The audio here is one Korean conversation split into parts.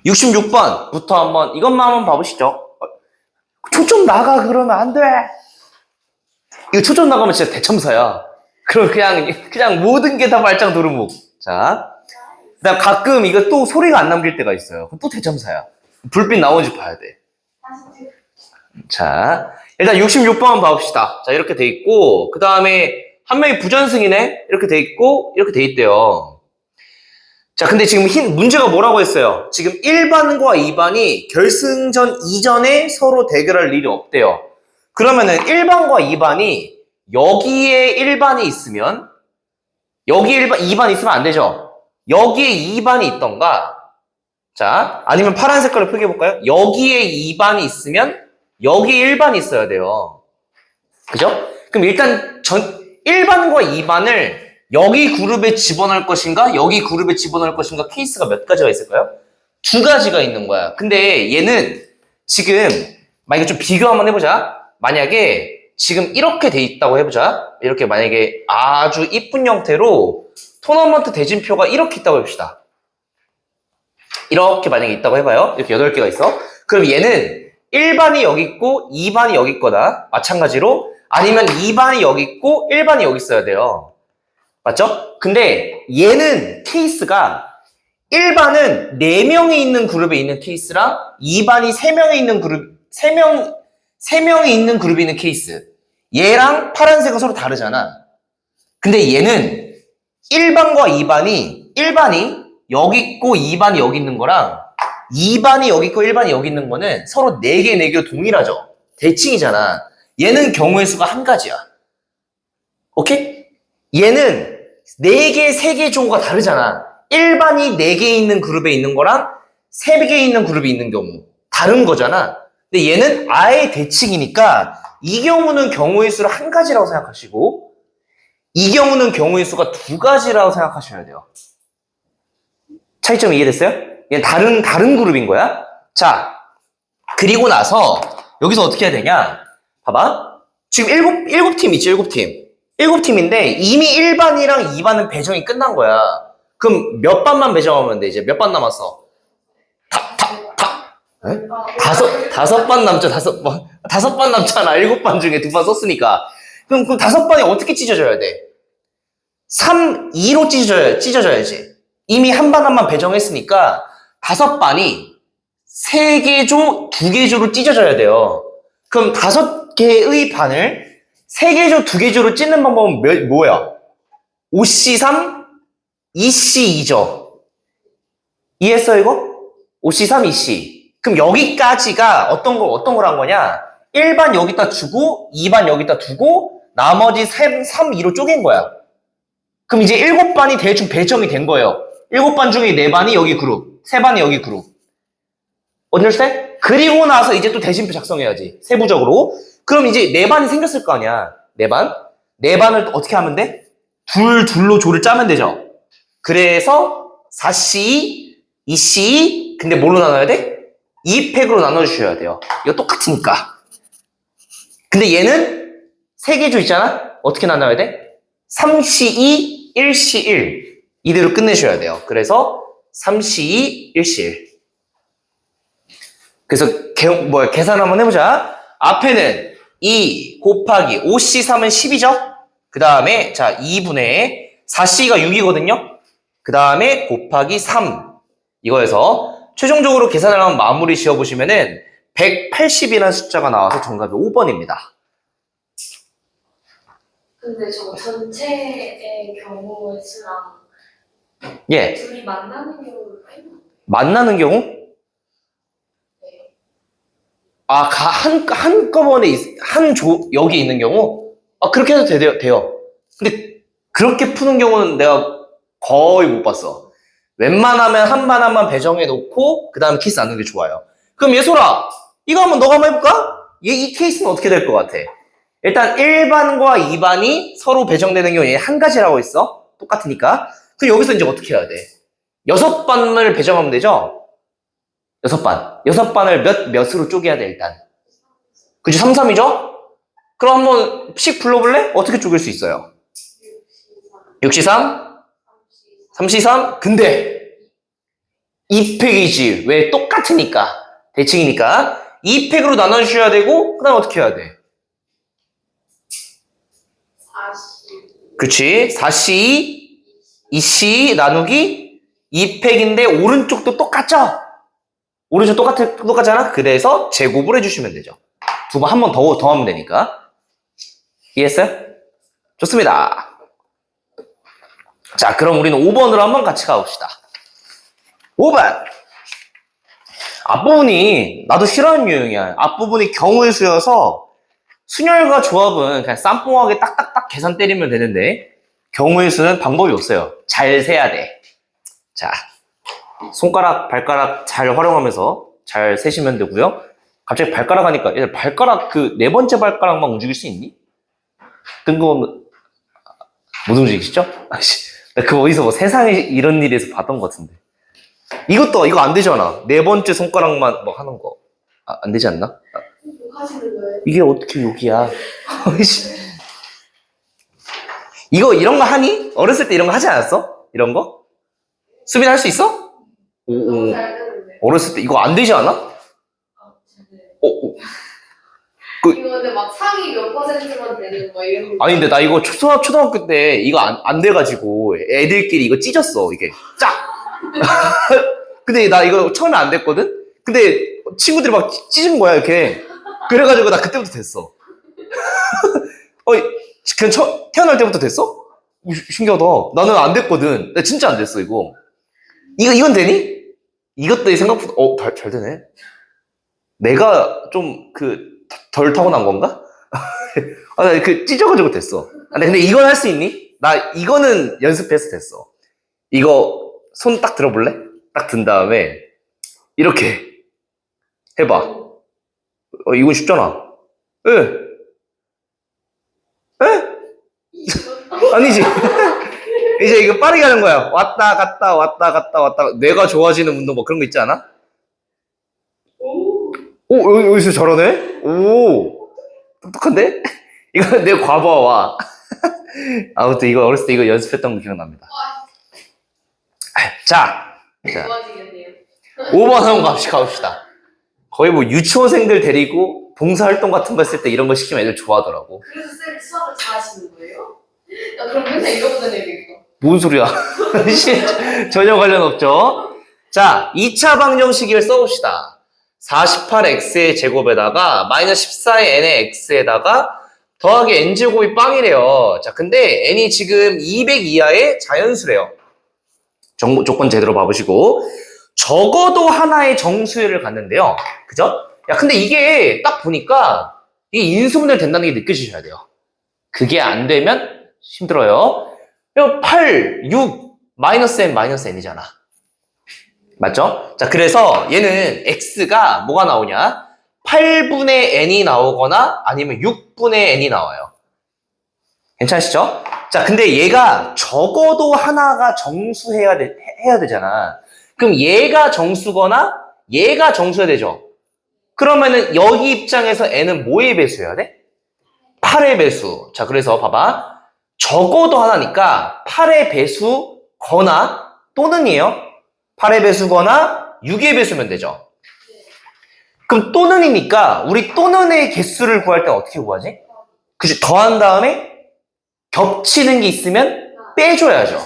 66번부터 한번 이것만 한번 봐보시죠. 초점 나가 그러면 안 돼. 이거 초점 나가면 진짜 대참사야. 그럼 그냥 모든 게 다 말짱 도루묵. 자, 그다음 가끔 이거 또 소리가 안 남길 때가 있어요. 그럼 또 대참사야. 불빛 나오는지 봐야 돼. 자, 일단 66번 봐봅시다. 자, 이렇게 돼 있고, 그 다음에 한 명이 부전승이네? 이렇게 돼 있고, 이렇게 돼 있대요. 자, 근데 지금 문제가 뭐라고 했어요? 지금 1반과 2반이 결승전 이전에 서로 대결할 일이 없대요. 그러면은 1반과 2반이 여기에 1반이 있으면, 여기에 2반이 있으면 안 되죠? 여기에 2반이 있던가, 자, 아니면 파란 색깔로 표기해볼까요? 여기에 2반이 있으면, 여기에 1반이 있어야 돼요. 그죠? 그럼 일단 1반과 2반을 여기 그룹에 집어넣을 것인가? 여기 그룹에 집어넣을 것인가? 케이스가 몇 가지가 있을까요? 두 가지가 있는 거야. 근데 얘는 지금 만약에 좀 비교 한번 해보자. 만약에 지금 이렇게 돼 있다고 해보자. 이렇게 만약에 아주 이쁜 형태로 토너먼트 대진표가 이렇게 있다고 해봅시다. 이렇게 만약에 있다고 해봐요. 이렇게 8개가 있어. 그럼 얘는 1반이 여기 있고 2반이 여기 있거나 마찬가지로 아니면 2반이 여기 있고 1반이 여기 있어야 돼요. 맞죠? 근데 얘는 케이스가 1반은 4명이 있는 그룹에 있는 케이스랑 2반이 3명이 있는 그룹, 3명이 있는 그룹에 있는 케이스. 얘랑 파란색은 서로 다르잖아. 근데 얘는 1반과 2반이 1반이 여기 있고 2반이 여기 있는 거랑 2반이 여기 있고 1반이 여기 있는 거는 서로 4개, 4개로 동일하죠. 대칭이잖아. 얘는 경우의 수가 한 가지야. 오케이? 얘는 4개, 3개 조가 다르잖아. 1반이 4개 있는 그룹에 있는 거랑 3개 있는 그룹이 있는 경우. 다른 거잖아. 근데 얘는 아예 대칭이니까 이 경우는 경우의 수를 한 가지라고 생각하시고 이 경우는 경우의 수가 2가지라고 생각하셔야 돼요. 차이점 이해됐어요? 얘는 다른 그룹인 거야. 자, 그리고 나서 여기서 어떻게 해야 되냐? 봐봐. 지금 7팀 있지, 7팀. 7팀인데 이미 1반이랑 2반은 배정이 끝난 거야. 그럼 몇 반만 배정하면 돼, 이제? 몇 반 남았어? 에? 다섯 반 남죠, 5반. 5반 남잖아. 7반 중에 2반 썼으니까. 그럼 5반이 어떻게 찢어져야 돼? 3, 2로 찢어져야지. 이미 한 반 한 반 배정했으니까 5반이 3개 조, 2개 조로 찢어져야 돼요. 그럼 5개의 반을 3개 조, 2개 조로 찢는 방법은 뭐야? 5C3, 2C2죠. 이해했어, 이거? 5C3, 2C. 그럼 여기까지가 어떤 걸 한 거냐? 1반 여기다 주고, 2반 여기다 두고, 나머지 3, 2로 쪼갠 거야. 그럼 이제 7반이 대충 배정이 된 거예요. 7반 중에 4반이 여기 그룹, 3반이 여기 그룹. 언제세? 그리고 나서 이제 또 대진표 작성해야지. 세부적으로. 그럼 이제 4반이 생겼을 거 아니야. 4반? 4반을 어떻게 하면 돼? 둘로 조를 짜면 되죠. 그래서 4C, 2C, 근데 뭘로 나눠야 돼? 2팩으로 나눠주셔야 돼요. 이거 똑같으니까. 근데 얘는 3개 조 있잖아? 어떻게 나눠야 돼? 3C2, 1C1. 이대로 끝내셔야 돼요. 그래서 3C2, 1C1. 그래서 계산 한번 해보자. 앞에는 2 곱하기 5C3은 10이죠? 그 다음에 자 2분의 4C가 6이거든요? 그 다음에 곱하기 3 이거에서 최종적으로 계산을 한번 마무리 지어보시면은 180이라는 숫자가 나와서 정답이 5번입니다. 근데 저 전체의 경우의 수랑 예. 둘이 만나는 경우를 만나는 경우? 아, 한꺼번에, 여기 있는 경우? 아, 그렇게 해도 돼요. 근데, 그렇게 푸는 경우는 내가 거의 못 봤어. 웬만하면 한 반 한 반 배정해 놓고, 그 다음에 케이스 안 넣는 게 좋아요. 그럼 예솔아, 이거 한번 너가 한번 해볼까? 이 케이스는 어떻게 될 것 같아? 일단 1반과 2반이 서로 배정되는 경우 얘 한 가지라고 했어. 똑같으니까. 그럼 여기서 이제 어떻게 해야 돼? 6반을 배정하면 되죠? 6반. 6반을 몇으로 쪼개야 돼, 일단. 그치, 3, 3이죠? 그럼 한번 씩 불러볼래? 어떻게 쪼갤 수 있어요? 6C3, 3C3. 근데 2팩이지. 왜? 똑같으니까. 대칭이니까. 2팩으로 나눠주셔야 되고, 그 다음 어떻게 해야 돼? 40. 그치? 4C, 2C 나누기 2팩인데, 오른쪽도 똑같죠? 오른쪽 똑같잖아? 그래서 제곱을 해주시면 되죠. 두 번, 한 번 더 하면 되니까. 이해했어요? 좋습니다. 자, 그럼 우리는 5번으로 한번 같이 가봅시다. 5번. 앞부분이 나도 싫어하는 유형이야. 앞부분이 경우의 수여서 순열과 조합은 그냥 쌈뽕하게 딱딱딱 계산 때리면 되는데 경우의 수는 방법이 없어요. 잘 세야 돼. 자, 손가락, 발가락 잘 활용하면서 잘 세시면 되고요. 갑자기 발가락 하니까 얘들 발가락 그 네 번째 발가락만 움직일 수 있니? 뜬금없는 못 움직이시죠? 아씨, 나 그거 어디서 뭐 세상에 이런 일에서 봤던 것 같은데. 이거 안 되잖아. 네 번째 손가락만 막 하는 거. 안 되지 않나? 욕하시는 거예요? 이게 어떻게 욕이야? 이거 이런 거 하니? 어렸을 때 이런 거 하지 않았어? 이런 거? 수빈 할 수 있어? 너무 잘 되는데. 어렸을 때 이거 안 되지 않아? 네. 그- 이거 근데 막 상위 몇 퍼센트만 되는 거 이런 거. 아니 근데 나 이거 초등학교 때 이거 안 돼가지고 애들끼리 이거 찢었어 이게 짝. 근데 나 이거 처음에 안 됐거든? 근데 친구들이 막 찢은 거야 이렇게. 그래가지고 나 그때부터 됐어. 그냥 태어날 때부터 됐어? 신기하다. 나는 안 됐거든. 나 진짜 안 됐어 이거. 이건 되니? 이것도 생각보다 잘 되네. 내가 좀 덜 타고난 건가? 나 찢어가지고 됐어. 근데 이건 할 수 있니? 나 이거는 연습해서 됐어. 이거 손 딱 들어볼래? 딱 든 다음에 이렇게 해봐. 이건 쉽잖아. 예. 예? 아니지. 이제 이거 빠르게 하는 거야. 왔다 갔다 왔다 갔다 왔다. 뇌가 좋아지는 운동 뭐 그런 거 있지 않아? 여기서 잘하네? 오, 똑똑한데? 이거 내 과부하와. 아무튼 이거 어렸을 때 이거 연습했던 거 기억납니다. 자, 좋아지겠네요. 5번 한번 가봅시다. 거의 뭐 유치원생들 데리고 봉사활동 같은 거 했을 때 이런 거 시키면 애들 좋아하더라고. 그래서 쌤이 수학을 잘하시는 거예요? 나 그럼 맨날 이러고 다녀야겠다. 뭔 소리야. 전혀 관련 없죠. 자, 2차 방정식을 써봅시다. 48x의 제곱에다가 마이너스 14의 n의 x에다가 더하기 n제곱이 빵이래요. 자, 근데 n이 지금 200 이하의 자연수래요. 조건 제대로 봐보시고 적어도 하나의 정수를 갖는데요. 그죠? 야, 근데 이게 딱 보니까 이게 인수분해 된다는 게 느껴지셔야 돼요. 그게 안 되면 힘들어요. 8, 6, 마이너스 n이잖아. 맞죠? 자, 그래서 얘는 x가 뭐가 나오냐? 8분의 n이 나오거나 아니면 6분의 n이 나와요. 괜찮으시죠? 자, 근데 얘가 적어도 하나가 정수해야 해야 되잖아. 그럼 얘가 정수거나 얘가 정수해야 되죠? 그러면은 여기 입장에서 n은 뭐의 배수여야 돼? 8의 배수. 자, 그래서 봐봐. 적어도 하나니까 8의 배수거나 또는이에요. 8의 배수거나 6의 배수면 되죠. 그럼 또는이니까 우리 또는의 개수를 구할 때 어떻게 구하지? 그치? 더한 다음에 겹치는 게 있으면 빼줘야죠.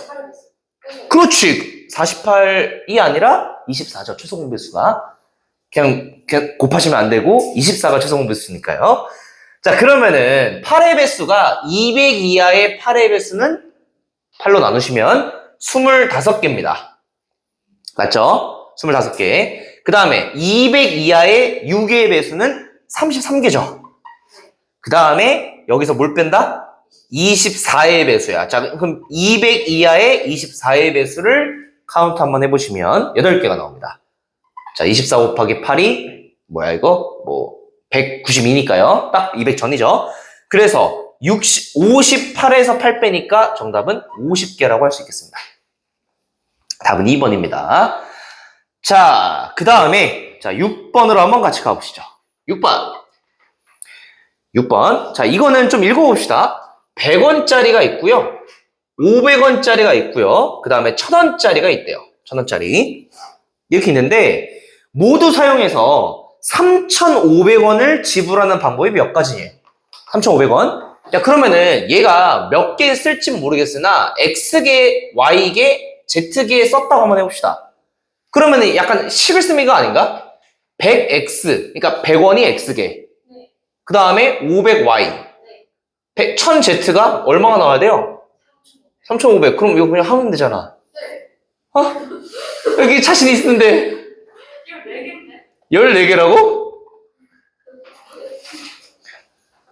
그렇지. 48이 아니라 24죠. 최소 배수가. 그냥 곱하시면 안 되고 24가 최소 배수니까요. 자, 그러면은 8의 배수가 200 이하의 8의 배수는 8로 나누시면 25개입니다. 맞죠? 25개. 그 다음에 200 이하의 6의 배수는 33개죠. 그 다음에 여기서 뭘 뺀다? 24의 배수야. 자, 그럼 200 이하의 24의 배수를 카운트 한번 해보시면 8개가 나옵니다. 자, 24 곱하기 8이 뭐야 이거? 뭐 192니까요. 딱 200 전이죠. 그래서 58에서 8 빼니까 정답은 50개라고 할 수 있겠습니다. 답은 2번입니다. 자, 그 다음에 자 6번으로 한번 같이 가보시죠. 6번. 자, 이거는 좀 읽어봅시다. 100원짜리가 있고요. 500원짜리가 있고요. 그 다음에 1000원짜리가 있대요. 1000원짜리. 이렇게 있는데 모두 사용해서 3,500원을 지불하는 방법이 몇 가지예요? 3,500원. 자, 그러면은 얘가 몇 개 쓸진 모르겠으나 X개, Y개, Z개 썼다고 한번 해봅시다. 그러면은 약간 식을 쓰는 거 아닌가? 100X, 그러니까 100원이 X개. 네. 그 다음에 500Y. 1000Z가 얼마가 나와야 돼요? 3,500. 그럼 이거 그냥 하면 되잖아. 네. 여기 자신 있는데 14개인데? 14개라고?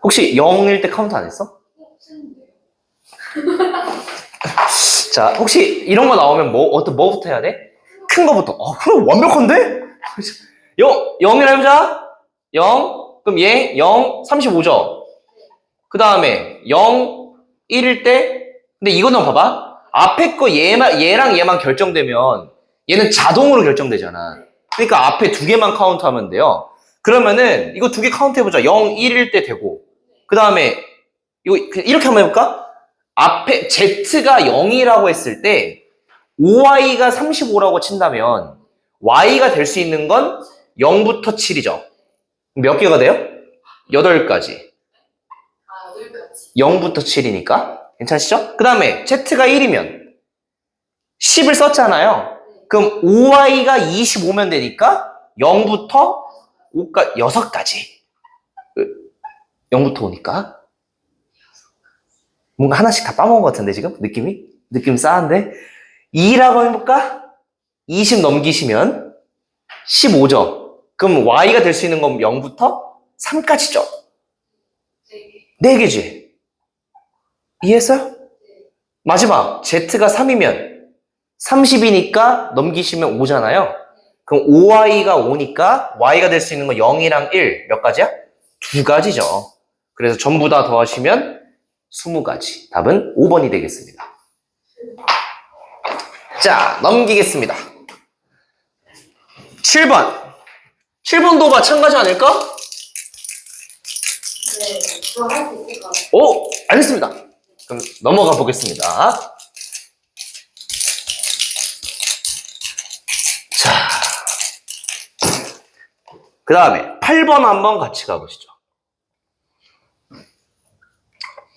혹시 0일 때 카운트 안 했어? 했는데요. 자, 혹시 이런 거 나오면 뭐부터 해야 돼? 큰 거부터. 그럼 완벽한데? 0이라 해보자. 0. 그럼 얘 0, 35죠? 그 다음에 0, 1일 때. 근데 이거는 봐봐. 앞에 거 얘랑 얘만 결정되면 얘는 자동으로 결정되잖아. 그러니까 앞에 두 개만 카운트하면 돼요. 그러면은 이거 두 개 카운트 해보자. 0, 1일 때 되고. 그 다음에 이거 이렇게 한번 해볼까? 앞에 Z가 0이라고 했을 때 OY가 35라고 친다면 Y가 될 수 있는 건 0부터 7이죠. 몇 개가 돼요? 8가지. 아, 8가지. 0부터 7이니까. 괜찮으시죠? 그 다음에 Z가 1이면 10을 썼잖아요. 그럼 OY가 25면 되니까 0부터 5까지, 6가지. 0부터 5니까. 뭔가 하나씩 다 빠먹은 것 같은데, 지금? 느낌 싸한데? 2라고 해볼까? 20 넘기시면 15죠. 그럼 Y가 될 수 있는 건 0부터 3까지죠. 4개지. 이해했어요? 마지막, Z가 3이면 30이니까 넘기시면 5잖아요. 그럼 OY가 5니까 Y가 될 수 있는 건 0이랑 1. 몇 가지야? 2가지죠. 그래서 전부 다 더하시면 20가지. 답은 5번이 되겠습니다. 자, 넘기겠습니다. 7번. 7번도 마찬가지 아닐까? 네, 그거 할 수 있을 것 같아요. 오, 알겠습니다. 그럼 넘어가 보겠습니다. 자, 그 다음에 8번 한번 같이 가보시죠.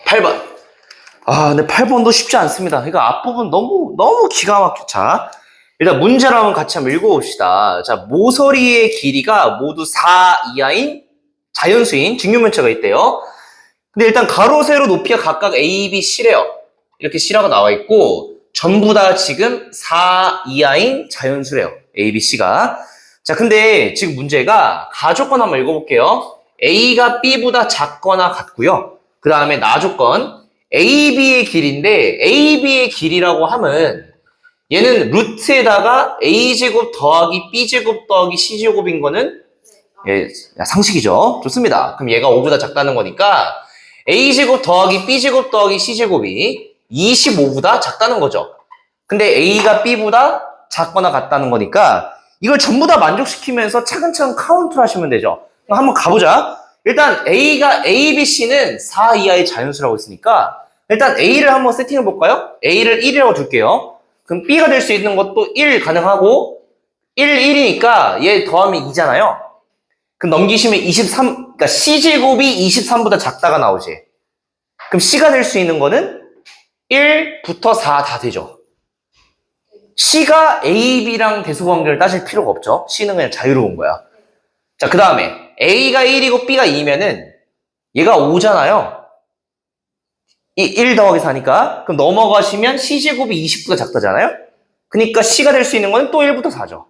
8번. 근데 8번도 쉽지 않습니다. 그러니까 앞부분 너무 기가 막혀. 자, 일단 문제를 한번 같이 한번 읽어봅시다. 자, 모서리의 길이가 모두 4 이하인 자연수인 직육면체가 있대요. 근데 일단 가로, 세로 높이가 각각 A, B, C래요. 이렇게 C라고 나와 있고, 전부 다 지금 4 이하인 자연수래요. A, B, C가. 자, 근데 지금 문제가 가조건 한번 읽어볼게요. A가 B보다 작거나 같고요. 그 다음에 나조건 AB의 길인데 AB의 길이라고 하면 얘는 루트에다가 A제곱 더하기 B제곱 더하기 C제곱인 거는 예, 상식이죠. 좋습니다. 그럼 얘가 5보다 작다는 거니까 A제곱 더하기 B제곱 더하기 C제곱이 25보다 작다는 거죠. 근데 A가 B보다 작거나 같다는 거니까 이걸 전부 다 만족시키면서 차근차근 카운트를 하시면 되죠. 그럼 한번 가보자. 일단 A가 A, B, C는 4 이하의 자연수라고 했으니까 일단 A를 한번 세팅해 볼까요? A를 1이라고 둘게요. 그럼 B가 될 수 있는 것도 1 가능하고 1이니까 얘 더하면 2잖아요. 그럼 넘기시면 23, 그러니까 C제곱이 23보다 작다가 나오지. 그럼 C가 될 수 있는 거는 1부터 4 다 되죠. C가 A, B랑 대소관계를 따질 필요가 없죠. C는 그냥 자유로운 거야. 자, 그 다음에 A가 1이고 B가 2면은 얘가 5잖아요. 이 1 더하기 4니까. 그럼 넘어가시면 C제곱이 20보다 작다잖아요. 그러니까 C가 될 수 있는 건 또 1부터 4죠.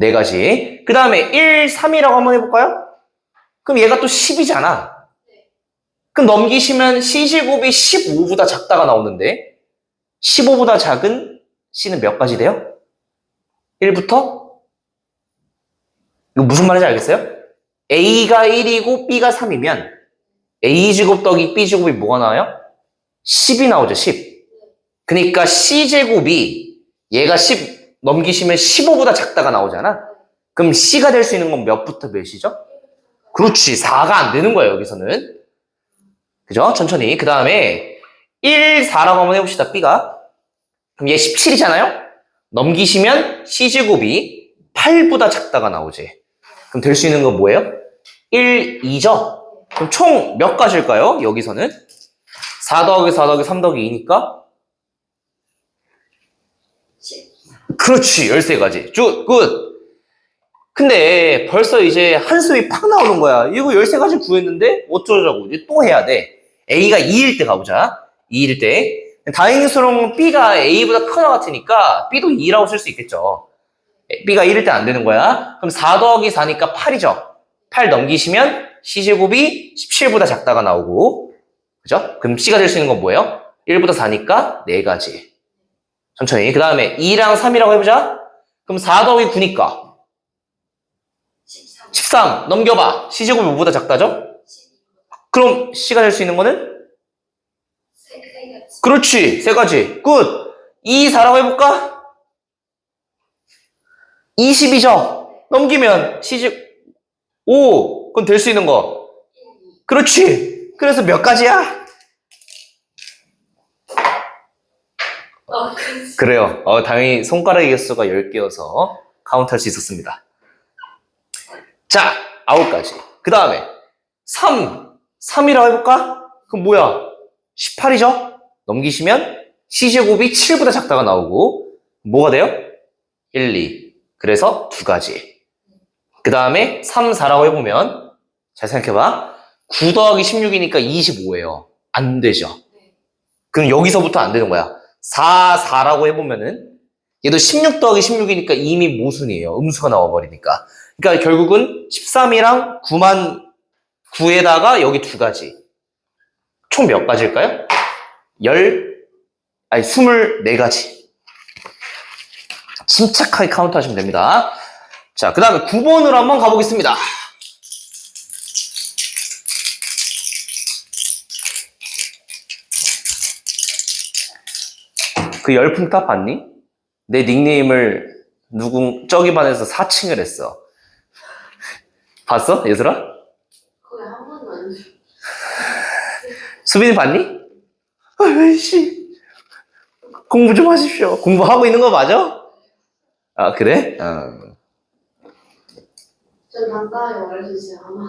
4가지. 그 다음에 1, 3이라고 한번 해볼까요? 그럼 얘가 또 10이잖아. 그럼 넘기시면 C제곱이 15보다 작다가 나오는데 15보다 작은 C는 몇 가지 돼요? 1부터? 이거 무슨 말인지 알겠어요? A가 1이고 B가 3이면 A제곱 더하기 B제곱이 뭐가 나와요? 10이 나오죠, 10. 그러니까 C제곱이 얘가 10 넘기시면 15보다 작다가 나오잖아. 그럼 C가 될 수 있는 건 몇부터 몇이죠? 그렇지, 4가 안 되는 거예요, 여기서는. 그죠? 천천히. 그 다음에 1, 4라고 한번 해봅시다, B가. 그럼 얘 17이잖아요? 넘기시면 C제곱이 8보다 작다가 나오지. 그럼 될 수 있는 건 뭐예요? 1, 2죠? 그럼 총 몇 가지일까요? 여기서는 4 더하기 4 더하기 3 더하기 2니까 10. 그렇지, 13가지. 굿. 근데 벌써 이제 한숨이 팍 나오는 거야. 이거 13가지 구했는데 어쩌자고 이제 또 해야 돼. A가 2일 때 가보자. 2일 때. 다행스러운 건 B가 A보다 크거나 같으니까 B도 2라고 쓸 수 있겠죠. B가 1일 때 안 되는 거야. 그럼 4 더하기 4니까 8이죠. 8 넘기시면 C제곱이 17보다 작다가 나오고, 그죠? 그럼 C가 될 수 있는 건 뭐예요? 1보다 4니까 4가지. 천천히. 그 다음에 2랑 3이라고 해보자. 그럼 4 더하기 9니까 13. 13 넘겨봐. C제곱이 5보다 작다죠? 12. 그럼 C가 될 수 있는 거는? 3가지. 그렇지, 3가지. 굿. 2, 4라고 해볼까? 20이죠? 넘기면 C제곱 5. 그럼 될 수 있는 거. 1, 2. 그렇지. 그래서 몇 가지야? 그치. 그래요. 당연히 손가락의 개수가 10개여서 카운트할 수 있었습니다. 자, 9가지. 그 다음에 3이라고 해볼까? 그럼 뭐야? 18이죠? 넘기시면 C제곱이 7보다 작다가 나오고 뭐가 돼요? 1, 2. 그래서 2가지. 그 다음에 3, 4라고 해보면 잘 생각해봐. 9 더하기 16이니까 25예요. 안 되죠. 그럼 여기서부터 안 되는 거야. 4, 4라고 해보면은 얘도 16 더하기 16이니까 이미 모순이에요. 음수가 나와버리니까. 그러니까 결국은 13이랑 9만 9에다가 여기 2가지. 총 몇 가지일까요? 24가지. 침착하게 카운트 하시면 됩니다. 자, 그 다음에 9번으로 한번 가보겠습니다. 그 열풍탑 봤니? 내 닉네임을 저기 반에서 사칭을 했어. 봤어? 얘들아? 거기 한 번도 안 줘. 수빈이 봤니? 아이씨. 공부 좀 하십시오. 공부하고 있는 거 맞아? 아, 그래? 전 간단하게 말해주지 않아.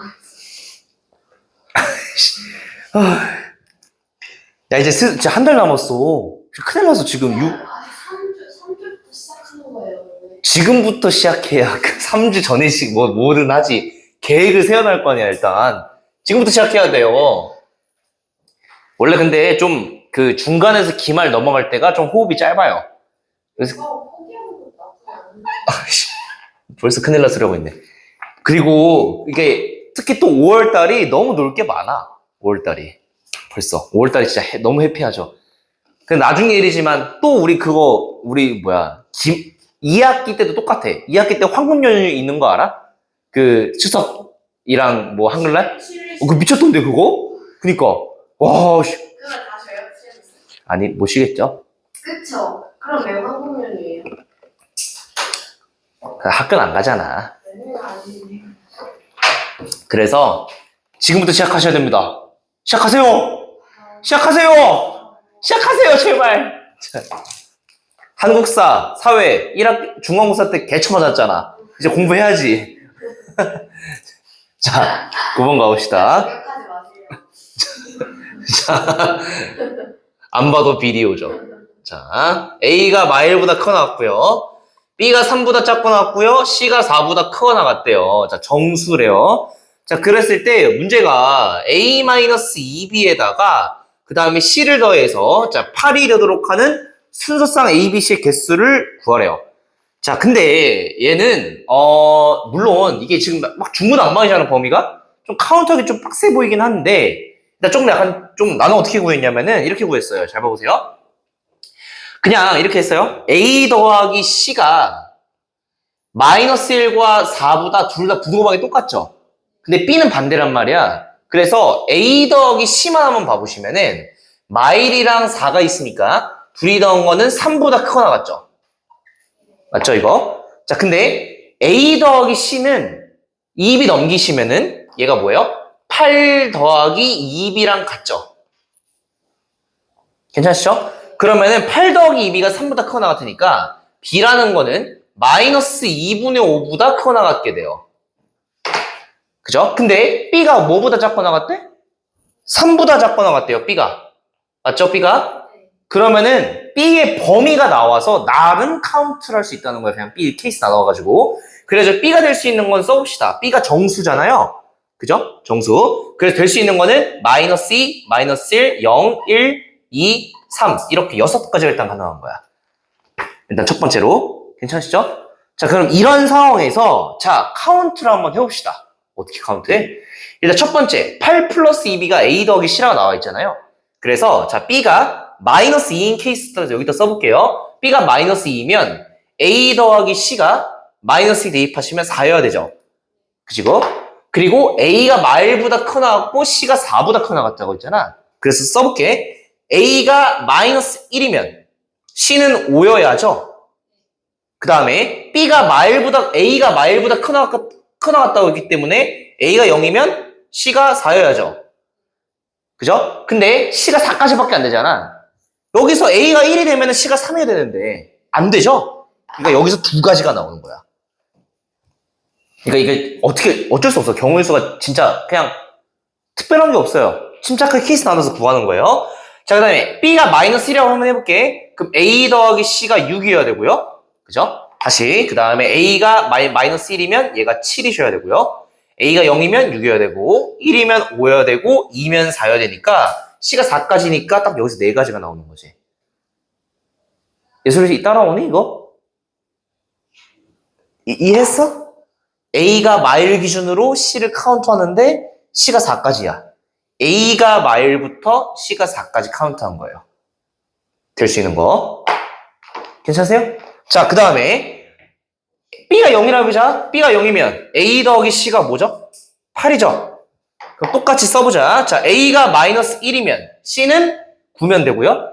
야, 이제 진짜 한 달 남았어. 큰일 났어, 지금. 3주부터 시작하는 거예요. 원래. 지금부터 시작해야 그 3주 전에씩 뭐든 하지. 계획을 세워놓을 거 아니야, 일단. 지금부터 시작해야 돼요. 원래 근데 좀 그 중간에서 기말 넘어갈 때가 좀 호흡이 짧아요. 그래서 포기하는 것도 나쁘지 않은데. 벌써 큰일 났으려고 했네. 그리고 이게 특히 또 5월달이 너무 놀 게 많아. 5월달이. 벌써. 5월달이 진짜 너무 해피하죠. 근데 나중에 일이지만 또 우리 2학기 때도 똑같아. 2학기 때 황금 연휴 있는 거 알아? 그 추석이랑 뭐 한글날? 그 미쳤던데 그거? 그니까. 와, 씨. 그걸 다 저요? 아니, 못 쉬겠죠? 그쵸. 그럼 왜 황금연이에요? 학교는 안 가잖아. 아니네. 그래서 지금부터 시작하셔야 됩니다. 시작하세요! 시작하세요! 시작하세요, 제발! 자, 한국사, 사회, 1학기, 중간고사 때 개처 맞았잖아. 이제 공부해야지. 자, 9번 가봅시다. 기억하지 마세요. 자, 안 봐도 비디오죠. 자, A가 마일보다 커 나왔고요. B가 3보다 작고 나왔고요. C가 4보다 크거 나갔대요. 자, 정수래요. 자, 그랬을 때 문제가 A-2B에다가 그 다음에 C를 더해서 자, 8이 되도록 하는 순서상 A, B, C의 개수를 구하래요. 자, 근데 얘는 물론 이게 지금 막 중구난방이잖아, 범위가. 좀 카운트하기 좀 빡세 보이긴 한데 일단 좀 약간 좀 나는 어떻게 구했냐면은 이렇게 구했어요. 잘 봐보세요. 그냥 이렇게 했어요. A 더하기 C가 마이너스 1과 4보다 둘 다 부등호방이 똑같죠. 근데 B는 반대란 말이야. 그래서 A 더하기 C만 한번 봐보시면은 마일이랑 4가 있으니까 둘이 더한 거는 3보다 크거 나갔죠. 맞죠 이거? 자 근데 A 더하기 C는 2B 넘기시면은 얘가 뭐예요? 8 더하기 2B랑 같죠? 괜찮으시죠? 그러면은 8 더하기 2B가 3보다 크거 나갔으니까 B라는 거는 마이너스 2분의 5보다 크거나 같게 돼요. 그죠? 근데 B가 뭐보다 작거나 같대? 3보다 작거나 같대요, B가. 맞죠, B가? 그러면은 B의 범위가 나와서 나름 카운트를 할 수 있다는 거예요. 그냥 B 케이스 나와가지고. 그래서 B가 될 수 있는 건 써봅시다. B가 정수잖아요. 그죠? 정수. 그래서 될 수 있는 거는 마이너스 2, 마이너스 1, 0, 1, 2, 3 이렇게 6가지가 일단 가능한 거야. 일단 첫 번째로. 괜찮으시죠? 자, 그럼 이런 상황에서 자, 카운트를 한번 해봅시다. 어떻게 카운트해? 일단 첫 번째, 8 플러스 2B가 A 더하기 C라고 나와 있잖아요. 그래서 자, B가 마이너스 2인 케이스 따라서 여기다 써볼게요. B가 마이너스 2이면 A 더하기 C가 마이너스 2 대입하시면 4여야 되죠. 그치고? 그리고 A가 말보다 크나 같고 C가 4보다 크나 같다고 했잖아. 그래서 써볼게. A가 마이너스 1이면 C는 5여야죠. 그 다음에 A가 말보다 크나 같다고 했기 때문에 A가 0이면 C가 4여야죠. 그죠? 근데 C가 4까지밖에 안 되잖아. 여기서 A가 1이 되면 C가 3이어야 되는데 안 되죠? 그러니까 여기서 두 가지가 나오는 거야. 그러니까 이게 어쩔 수 없어. 경우의 수가 진짜 그냥 특별한 게 없어요. 침착하게 케이스 나눠서 구하는 거예요. 자, 그 다음에 B가 마이너스 1이라고 한번 해볼게. 그럼 A 더하기 C가 6이어야 되고요. 그죠? 다시 그 다음에 A가 마이너스 1이면 얘가 7이셔야 되고요. A가 0이면 6이어야 되고 1이면 5여야 되고 2면 4여야 되니까 C가 4까지니까 딱 여기서 4가지가 나오는 거지. 예솔이 따라오니 이거? 이해했어? A가 마일 기준으로 C를 카운트하는데 C가 4까지야. A가 마일부터 C가 4까지 카운트한 거예요. 될 수 있는 거. 괜찮으세요? 자, 그 다음에 B가 0이라고 보자. B가 0이면 A 더하기 C가 뭐죠? 8이죠? 그럼 똑같이 써보자. 자, A가 마이너스 1이면 C는 9면 되고요.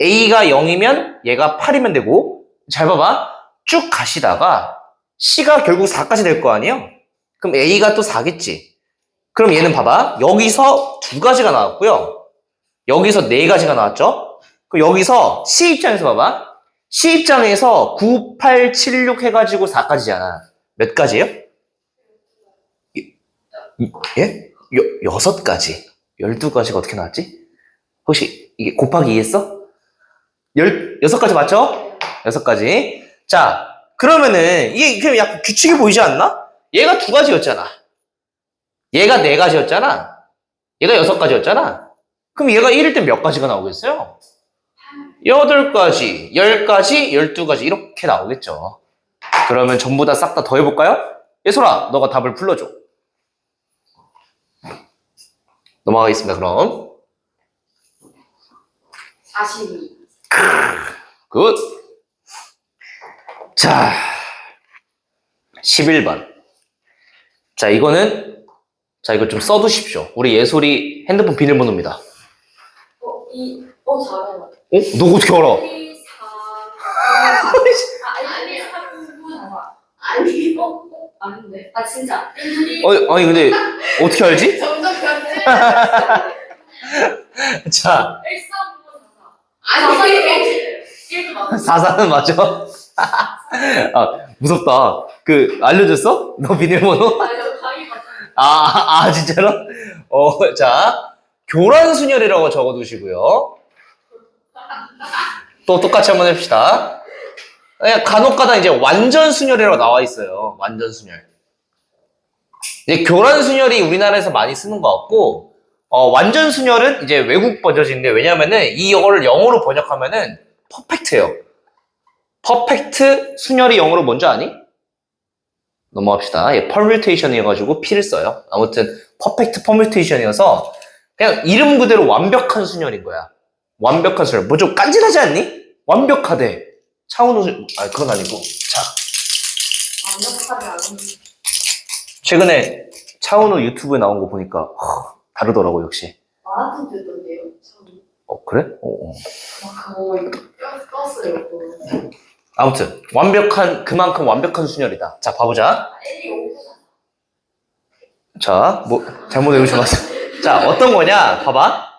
A가 0이면 얘가 8이면 되고 잘 봐봐. 쭉 가시다가 C가 결국 4까지 될 거 아니에요? 그럼 A가 또 4겠지. 그럼 얘는 봐봐. 여기서 두 가지가 나왔고요. 여기서 네 가지가 나왔죠? 그럼 여기서 C 입장에서 봐봐. C 입장에서 9, 8, 7, 6 해가지고 4까지잖아. 몇 가지예요? 예? 6가지. 12가지가 어떻게 나왔지? 혹시 이게 곱하기 2 했어? 6가지 맞죠? 6가지. 자, 그러면은 이게 그냥 약간 규칙이 보이지 않나? 얘가 2가지였잖아. 얘가 4가지였잖아. 얘가 6가지였잖아. 그럼 얘가 1일 때 몇 가지가 나오겠어요? 8가지, 10가지, 12가지 이렇게 나오겠죠. 그러면 전부 다 싹 다 더해볼까요? 예솔아, 너가 답을 불러줘. 넘어가겠습니다. 그럼 42. 굿. 자, 11번. 자, 이거 좀 써두십시오. 우리 예솔이 핸드폰 비밀번호입니다. 잘해요. 너 어떻게 알아? 1, 4. 아니, 3, 9, 4. 아니, 아닌데. 아, 진짜. 1, 2. 아니, 근데 어떻게 알지? 점점 변태. 자, 1, 3, 9, 4. 아니, 1도 맞아. 44는 맞아? 아, 무섭다. 알려줬어? 너 비밀번호? 아니, 저 강의 맞아. 진짜로? 자, 교란순열이라고 적어두시고요. 또 똑같이 한번 해봅시다. 간혹가다 이제 완전순열이라고 나와 있어요. 완전순열. 이제 교란순열이 우리나라에서 많이 쓰는 것 같고, 완전순열은 이제 외국 버전인데, 왜냐면은 이거를 영어로 번역하면은 퍼펙트예요. 퍼펙트 순열이 영어로 뭔지 아니? 넘어갑시다. 퍼뮤테이션이어가지고 P를 써요. 아무튼 퍼펙트 퍼뮤테이션이어서 그냥 이름 그대로 완벽한 순열인 거야. 완벽한 순열. 뭐 좀 깐진하지 않니? 완벽하대. 차은우 그건 아니고. 자, 완벽하지 않은. 최근에 차은우 유튜브에 나온 거 보니까 다르더라고 역시. 마라톤 됐던데요? 참. 그래? 그거 떴어요. 그거. 아무튼 그만큼 완벽한 순열이다. 자, 봐보자. 1, 2, 5. 자, 잘못 외우신 것 같아요. 자, 어떤 거냐? 봐봐.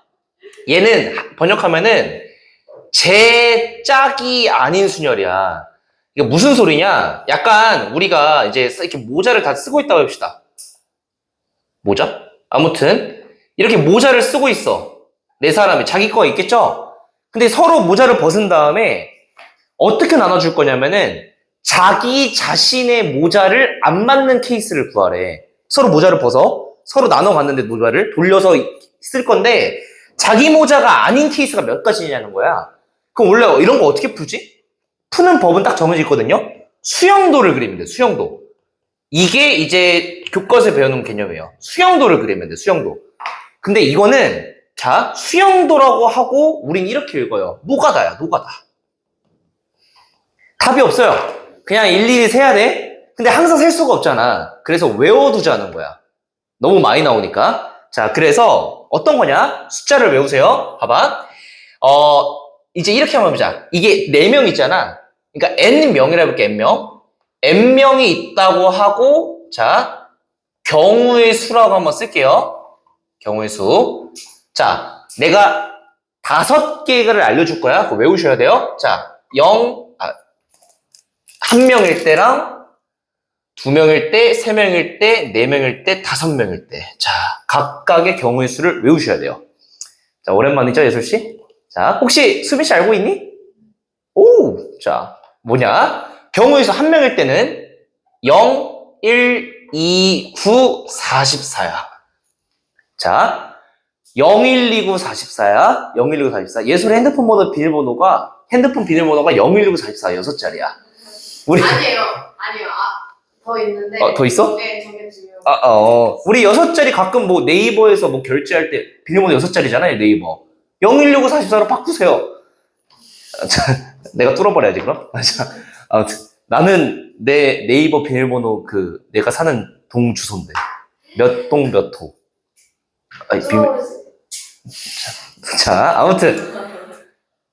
얘는 번역하면은 제 짝이 아닌 순열이야. 이거 무슨 소리냐? 약간 우리가 이제 이렇게 모자를 다 쓰고 있다고 합시다. 모자? 아무튼 이렇게 모자를 쓰고 있어. 네 사람이 자기 거가 있겠죠? 근데 서로 모자를 벗은 다음에 어떻게 나눠줄 거냐면은 자기 자신의 모자를 안 맞는 케이스를 구하래. 서로 모자를 벗어. 서로 나눠 갔는데 모자를 돌려서 쓸 건데 자기 모자가 아닌 케이스가 몇 가지냐는 거야. 그럼 원래 이런 거 어떻게 풀지? 푸는 법은 딱 정해져 있거든요. 수영도를 그리면 돼. 수영도. 이게 이제 교과서에 배워놓은 개념이에요. 수영도를 그리면 돼. 수영도. 근데 이거는 자 수영도라고 하고 우린 이렇게 읽어요. 노가다야. 노가다. 답이 없어요. 그냥 일일이 세야 돼. 근데 항상 셀 수가 없잖아. 그래서 외워두자는 거야. 너무 많이 나오니까. 자, 그래서 어떤 거냐? 숫자를 외우세요. 봐봐. 이제 이렇게 한번 보자. 이게 4명 있잖아. 그러니까 n명이라 해볼게, n명. n명이 있다고 하고, 자, 경우의 수라고 한번 쓸게요. 경우의 수. 자, 내가 5개를 알려줄 거야. 그거 외우셔야 돼요. 자, 1명일 때랑 2명일 때, 3명일 때, 4명일 때, 5명일 때. 자, 각각의 경우의 수를 외우셔야 돼요. 자, 오랜만이죠, 예솔씨? 자, 혹시 수빈씨 알고 있니? 오! 자, 뭐냐? 경우의 수 1명일 때는 0, 1, 2, 9, 44야. 자, 0129 44야. 0129 44. 예솔의 핸드폰 비밀번호가 0129 44 6자리야. 우리 아니에요. 아니요. 더 있는데. 더 있어? 네, 저게 중요해요. 우리 6자리 가끔 뭐 네이버에서 뭐 결제할 때 비밀번호 6자리잖아요, 네이버. 0129 44로 바꾸세요. 자, 내가 뚫어버려야지, 그럼? 자, 아무튼 나는 내 네이버 비밀번호 내가 사는 동 주소인데 몇 동 몇 호. 자, 아무튼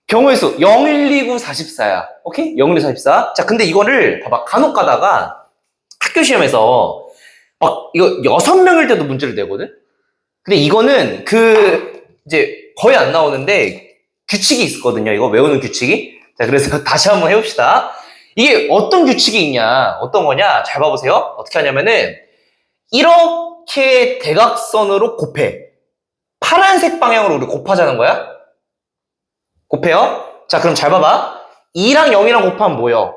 경우의 수 0129 44야. 오케이? 0129 44. 자, 근데 이거를 봐봐. 간혹 가다가 학교 시험에서 막 이거 6명일 때도 문제를 내거든? 근데 이거는 이제 거의 안 나오는데 규칙이 있거든요. 이거 외우는 규칙이. 자, 그래서 다시 한번 해봅시다. 이게 어떤 규칙이 있냐? 어떤 거냐? 잘 봐보세요. 어떻게 하냐면은 이렇게 대각선으로 곱해. 파란색 방향으로 우리 곱하자는 거야. 곱해요. 자, 그럼 잘 봐봐. 2랑 0이랑 곱하면 뭐예요?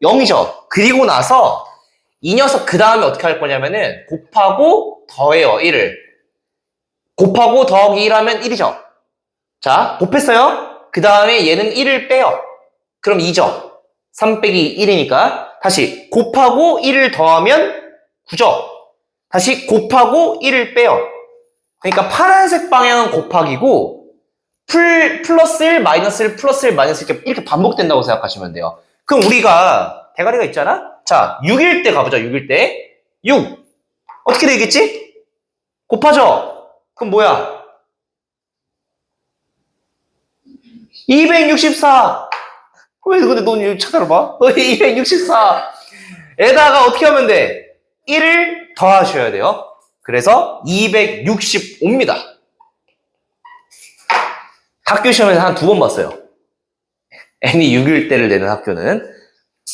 0이죠. 그리고 나서 이 녀석 그 다음에 어떻게 할 거냐면은 곱하고 더해요. 1을. 곱하고 더하기 1 하면 1이죠. 자, 곱했어요. 그 다음에 얘는 1을 빼요. 그럼 2죠. 3 빼기 1이니까 다시 곱하고 1을 더하면 9죠. 다시 곱하고 1을 빼요. 그러니까 파란색 방향은 곱하기고 플러스 1, 마이너스 1, 플러스 1, 마이너스 1 이렇게 반복된다고 생각하시면 돼요. 그럼 우리가 대가리가 있잖아? 자, 6일 때 가보자. 6일 때 6 어떻게 되겠지? 곱하죠? 그럼 뭐야? 264 왜 근데 넌 이거 찾아봐? 264 에다가 어떻게 하면 돼? 1을 더하셔야 돼요. 그래서 265입니다. 학교 시험에서 한 2번 봤어요. n이 6일 때를 내는 학교는.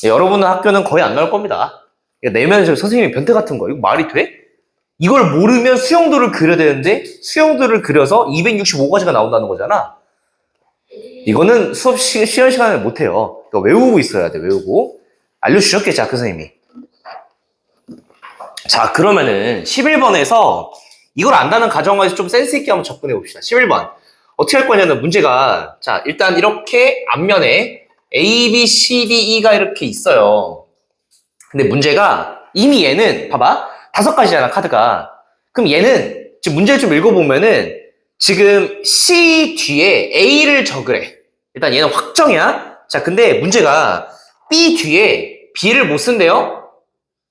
여러분의 학교는 거의 안 나올 겁니다. 내면 선생님이 변태 같은 거. 이거 말이 돼? 이걸 모르면 수영도를 그려야 되는데 수영도를 그려서 265가지가 나온다는 거잖아. 이거는 쉬는 시간에 못해요. 그러니까 외우고 있어야 돼. 외우고. 알려주셨겠지, 학교 선생님이. 자, 그러면은 11번에서 이걸 안다는 가정에서 좀 센스 있게 한번 접근해 봅시다. 11번. 어떻게 할 거냐면 문제가 자, 일단 이렇게 앞면에 A, B, C, D, E가 이렇게 있어요. 근데 문제가 이미 얘는 봐봐. 5가지잖아, 카드가. 그럼 얘는 지금 문제를 좀 읽어보면은 지금 C 뒤에 A를 적으래. 일단 얘는 확정이야. 자, 근데 문제가 B 뒤에 B를 못 쓴대요.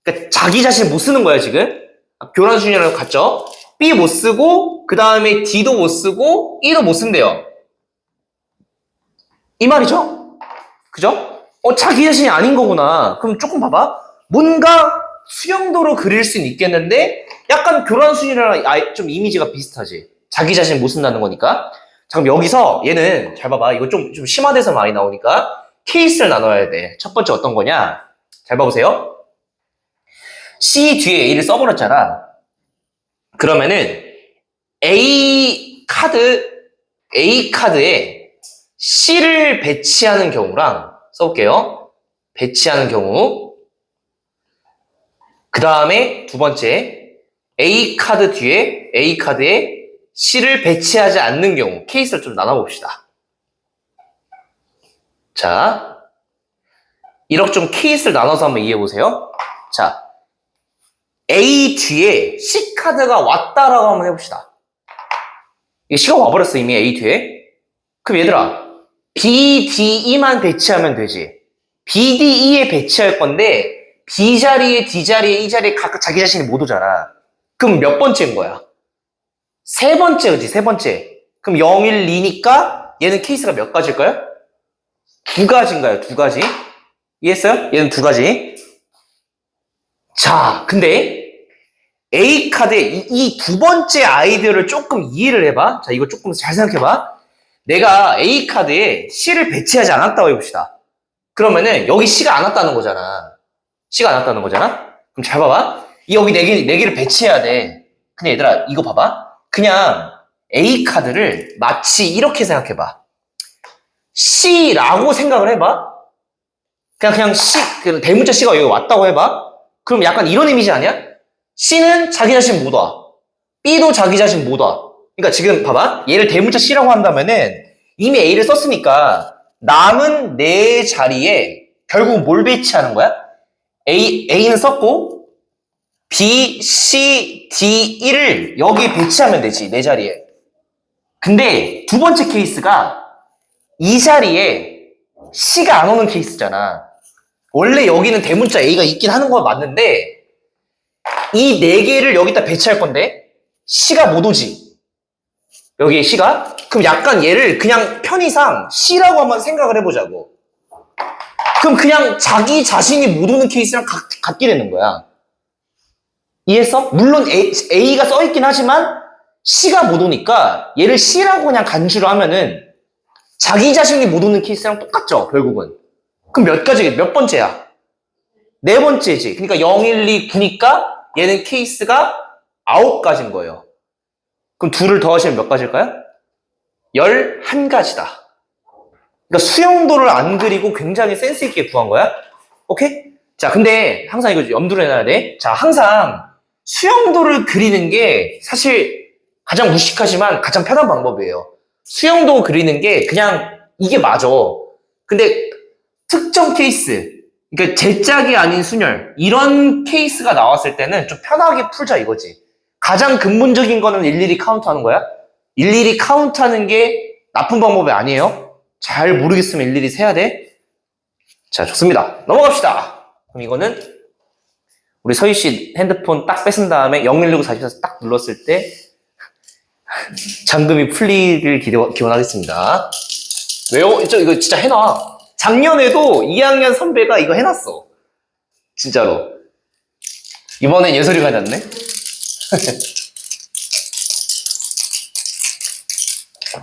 그러니까 자기 자신 못 쓰는 거야, 지금. 교란순위랑 같죠? B 못 쓰고, 그 다음에 D도 못 쓰고, E도 못 쓴대요. 이 말이죠? 그죠? 자기 자신이 아닌 거구나. 그럼 조금 봐봐. 뭔가 수영도로 그릴 수는 있겠는데, 약간 교란순위랑 좀 이미지가 비슷하지. 자기 자신 못 쓴다는 거니까. 자, 그럼 여기서 얘는, 잘 봐봐. 이거 좀 심화돼서 많이 나오니까. 케이스를 나눠야 돼. 첫 번째 어떤 거냐? 잘 봐보세요. C 뒤에 A를 써버렸잖아. 그러면은 A 카드에 C를 배치하는 경우랑 써볼게요. 배치하는 경우. 그 다음에 두 번째 A 카드에 C를 배치하지 않는 경우 케이스를 좀 나눠봅시다. 자, 이렇게 좀 케이스를 나눠서 한번 이해해보세요. 자, A 뒤에 C 카드가 왔다라고 한번 해봅시다. 이게 C가 와버렸어 이미 A 뒤에. 그럼 얘들아 B, D, E만 배치하면 되지. B, D, E에 배치할 건데 B 자리에, D 자리에, E 자리에 각각 자기 자신이 못 오잖아. 그럼 몇 번째인 거야? 세 번째, 그치? 세 번째. 그럼 0, 1, 2니까 얘는 케이스가 몇 가지일까요? 두 가지인가요? 두 가지. 이해했어요? 얘는 두 가지. 자, 근데 A 카드의 이 두 번째 아이디어를 조금 이해를 해봐. 자, 이거 조금 잘 생각해봐. 내가 A 카드에 C를 배치하지 않았다고 해봅시다. 그러면은 여기 C가 안 왔다는 거잖아. C가 안 왔다는 거잖아? 그럼 잘 봐봐. 여기 네 개를 배치해야 돼. 근데 얘들아, 이거 봐봐. 그냥 A 카드를 마치 이렇게 생각해봐. C라고 생각을 해봐. 그냥 C, 대문자 C가 여기 왔다고 해봐. 그럼 약간 이런 이미지 아니야? C는 자기 자신 못 와. B도 자기 자신 못 와. 그러니까 지금 봐봐. 얘를 대문자 C라고 한다면은 이미 A를 썼으니까 남은 네 자리에 결국 뭘 배치하는 거야? A는 썼고 B, C, D, E를 여기에 배치하면 되지. 네 자리에. 근데 두 번째 케이스가 이 자리에 C가 안 오는 케이스잖아. 원래 여기는 대문자 A가 있긴 하는 건 맞는데 이 네 개를 여기다 배치할 건데 C가 못 오지. 여기에 C가? 그럼 약간 얘를 그냥 편의상 C라고 한번 생각을 해보자고. 그럼 그냥 자기 자신이 못 오는 케이스랑 같게 되는 거야. 이해했어? 물론 A가 써있긴 하지만 C가 못 오니까 얘를 C라고 그냥 간주를 하면은 자기 자신이 못 오는 케이스랑 똑같죠, 결국은. 그럼 몇 번째야? 네 번째지. 그러니까 0, 1, 2, 9니까 얘는 케이스가 9가지인 거예요. 그럼 둘을 더하시면 몇 가지일까요? 11가지다. 그러니까 수용도를 안 그리고 굉장히 센스 있게 구한 거야. 오케이? 자, 근데 항상 이거 염두를 해놔야 돼. 자, 항상 수용도를 그리는 게 사실 가장 무식하지만 가장 편한 방법이에요. 수용도 그리는 게 그냥 이게 맞아. 근데 특정 케이스, 그러니까 제짝이 아닌 순열, 이런 케이스가 나왔을 때는 좀 편하게 풀자 이거지. 가장 근본적인 거는 일일이 카운트하는 거야. 일일이 카운트하는 게 나쁜 방법이 아니에요. 잘 모르겠으면 일일이 세야 돼. 자, 좋습니다. 넘어갑시다. 그럼 이거는 우리 서희 씨 핸드폰 딱 뺏은 다음에 0119 44 딱 눌렀을 때 잠금이 풀리길 기원하겠습니다. 왜요? 이거 진짜 해놔. 작년에도 2학년 선배가 이거 해놨어. 진짜로. 이번엔 예설이가 해놨네.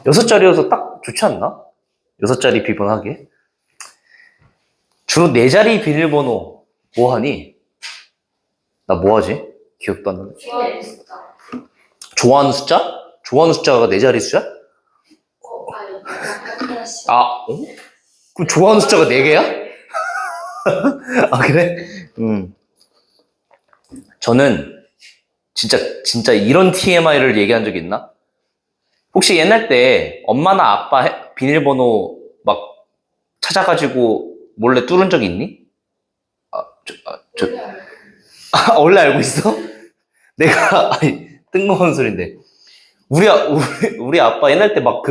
여섯 자리여서 딱 좋지 않나? 여섯 자리 비번하게. 주로 네 자리 비밀번호 뭐 하니? 나 뭐 하지? 기억도 안 나네. 좋아하는 숫자? 좋아하는 숫자가 네 자리 숫자? 아, 어? 그럼 좋아하는 숫자가 네 개야? 아, 그래? 저는 진짜 이런 TMI를 얘기한 적 있나? 혹시 옛날 때 엄마나 아빠 비밀번호 막 찾아가지고 몰래 뚫은 적 있니? 원래 알고 있어? 내가, 아니, 뜬금없는 소린데. 우리 아빠 옛날 때 막